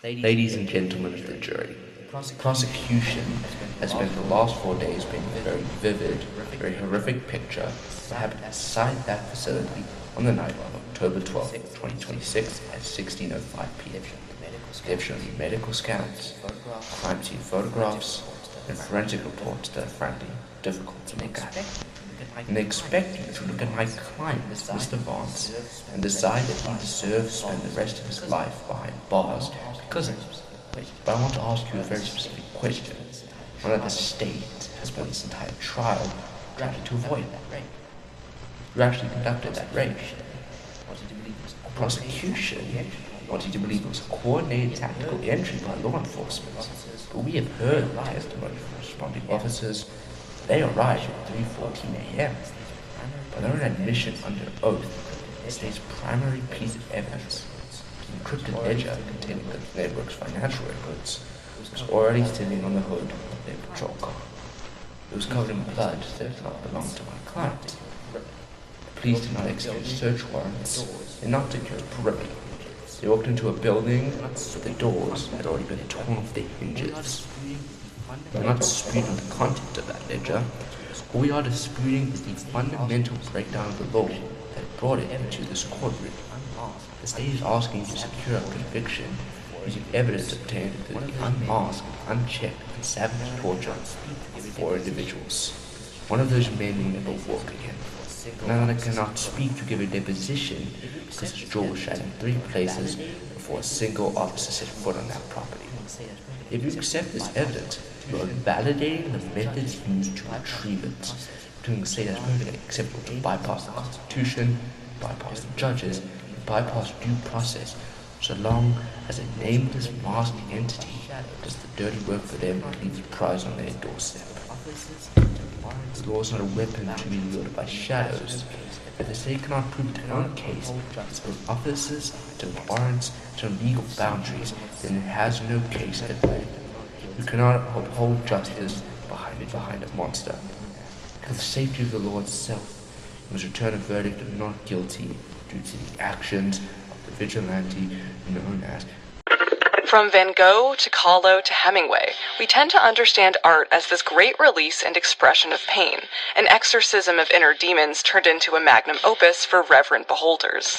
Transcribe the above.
Ladies and gentlemen of the jury, the prosecution has spent the last 4 days painting a very vivid, very horrific picture of what happened inside that facility on the night of October 12, 2026 at 16:05 p.m. They've shown you medical scans, crime scene photographs, and forensic reports that are frankly difficult to make out. And they expect you to look at my client, Mr. Vance, and decide that he deserves to spend the rest of his life behind bars because of it. But I want to ask you a very specific question, one that the state has spent this entire trial trying to avoid. You actually conducted that raid. The prosecution wanted to believe it was a coordinated tactical entry by law enforcement, but we have heard the testimony from responding officers. They arrived at 3:14 a.m. By their own admission under oath, the state's primary piece of evidence, an encrypted ledger containing the network's financial records, was already sitting on the hood of their patrol car. It was covered in blood that did not belong to my client. The police did not execute search warrants and not secure a perimeter. They walked into a building, but the doors had already been torn off their hinges. We're not disputing the content of that ledger. What we are disputing is the fundamental breakdown of the law that brought it into this courtroom. The state is asking to secure a conviction using evidence obtained through the unmasked, unchecked, and savage torture of 4 individuals. One of those men will never walk again. Another cannot speak to give a deposition because his jaw was shattered in 3 places before a single officer set foot on that property. If you accept this evidence, you are validating the methods used to retrieve it, doing the state that's perfectly acceptable to bypass the Constitution, bypass the judges, and bypass due process, so long as a nameless masked entity does the dirty work for them and leaves the prize on their doorstep. The law is not a weapon to be wielded by shadows. If the state cannot prove its own case, its own officers, its own warrants, its own legal boundaries, then it has no case at all. You cannot uphold justice behind a monster. For the safety of the law itself, you must return a verdict of not guilty due to the actions of the vigilante known as. From Van Gogh to Kahlo to Hemingway, we tend to understand art as this great release and expression of pain, an exorcism of inner demons turned into a magnum opus for reverent beholders.